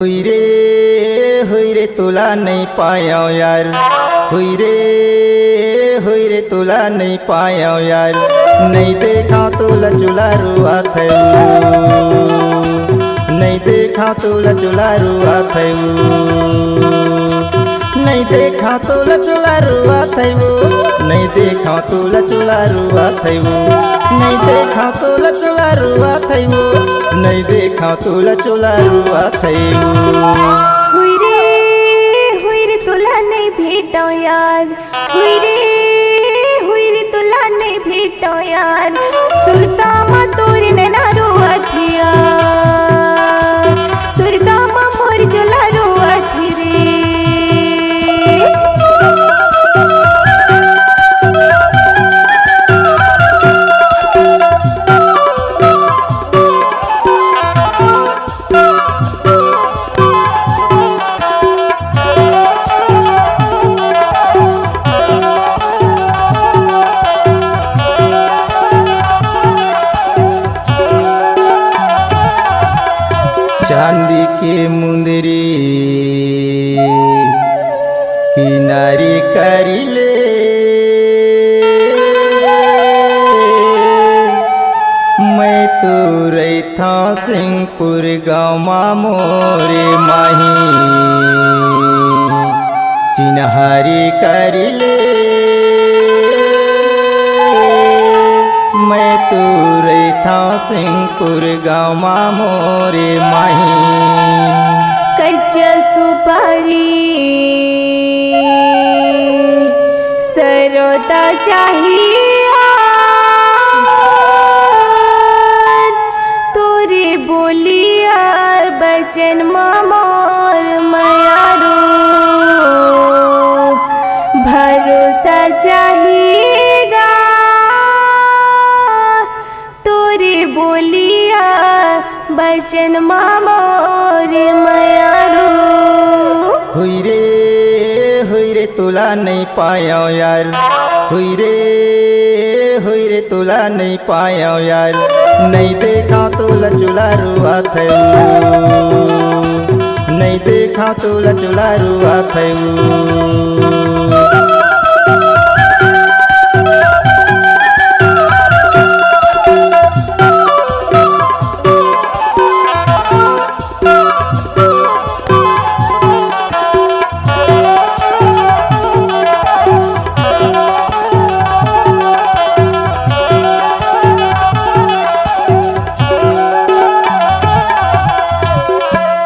हुई रे तुला नहीं पाया यार, हुई रे तुला नहीं पाया यार। नहीं देखा तुला चुला रुआ थे, नहीं देखा तुला चुला रुआ थे, नहीं देखा तुला चुला रुआ थे, नहीं देखा तुला चुला रुआ थे, नहीं देखा तुला चुला रुआ थे, नहीं देखा तुला चुला रुआ थे। हुई रे तुला नहीं भेटो यार, हुई रे तुला नहीं भेटो यार। सुरता मा तोरी नैना रोवत यार, सुरता मा मोर जुला रोवत रे। चांदी के मुंदरी किनारी करिले, मैं तो रैथा सिंहपुर गाँव माँ मोरे माही चिन्हारी करिले। मैं तो रैथा सिंहपुर गाँव माँ मोरे माही। कच्चा सुपारी सरोता चाहिए तोरे बोलिया बचन मोर मयारो। भरोसा चाहिएगा तोरे बोलिया बचन मोर मयारो। हुई रे तुला नहीं पाया यार, हुई रे तुला नहीं पाया यार। नहीं देखा तुला चुला रुआ थे, नहीं देखा तुला चुला रुआ थे।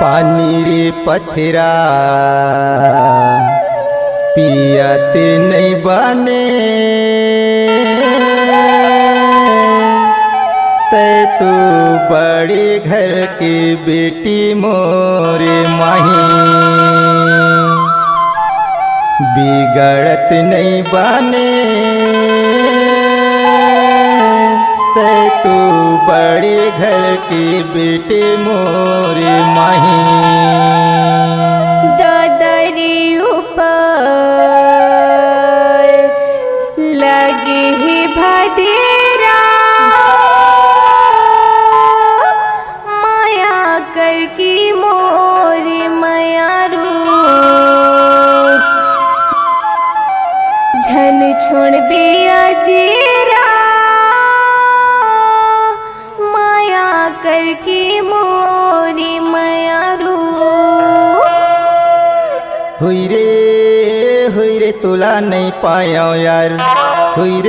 पानी रे पथरा पियाते नहीं बने, तै तो बड़े घर की बेटी मोरे माही। बिगड़त नहीं बने तै तो बड़े घर के बेटे मोरे माही। दादरी ऊपर लगे है भदेरा, माया कर की मोरे मयारू। झन छोड़ बिया जेरा करके मोरी मयारू। हुई रे तुला नहीं पाया यार, हुई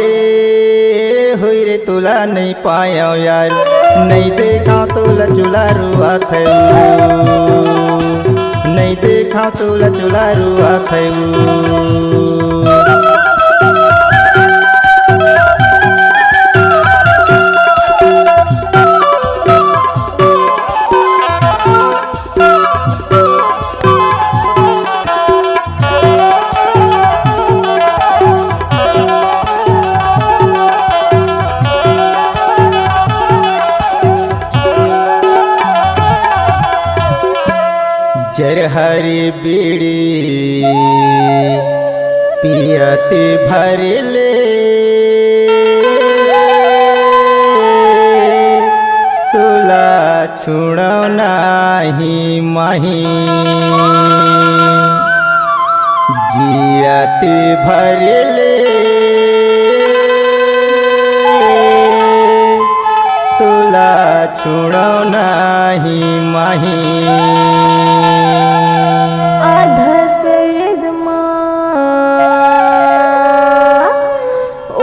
रे तुला नहीं पाया यार। नहीं देखा तुला चुला रुआ थे, नहीं देखा तुला चुला रुआ थे। जरहरी बीड़ी पियते भरले, तुला छुड़ो नहीं नाही माही जियत भरले तुला छुड़ो नाही माही अधसरदमा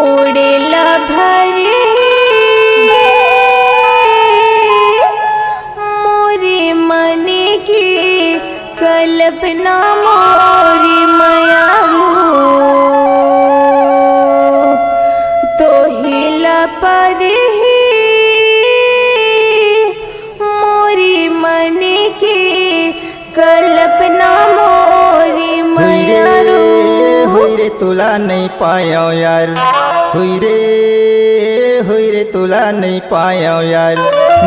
ओढेला भरे मोरे मने की कल्पना मोरी मयामू तो हिला पर मोरी मने की कल्पना मोरी मयारू हुई रे तुला नहीं पाया यार हुई रे तुला नहीं पाया यार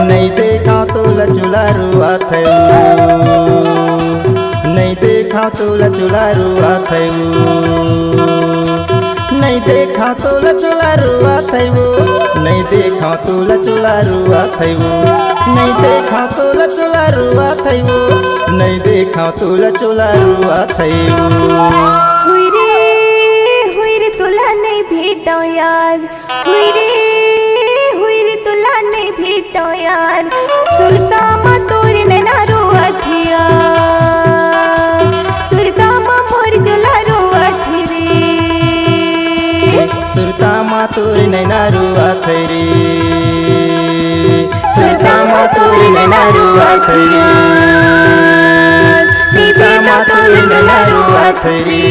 नहीं देखा तुला चुला रुआ थे नहीं देखा तुला चुला रुआ थे नहीं देखा तुला चुला रुआ थे नहीं देखा तुला चुला रुआ थे नहीं देखा तुला चुला रुआ थे नहीं देखा तुला चुला रुआ थे हुई रे तुला नहीं भेटो यार हुई रे तुला नहीं भेटो यार सुरता मा तोरी नैना रोअथिया सुरता मा मोर जुला रोअथी रे सुरता मा तोरी नैना रुआ थे रे सुरता मा तोरी नैना रुआ थे रे सीता मा तोरी नैना रुआ थे रे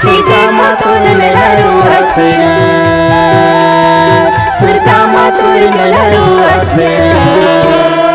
सीता मा तोरी नैना रुआ थे रे सुरता मा तोरी नैना रुआ थे रे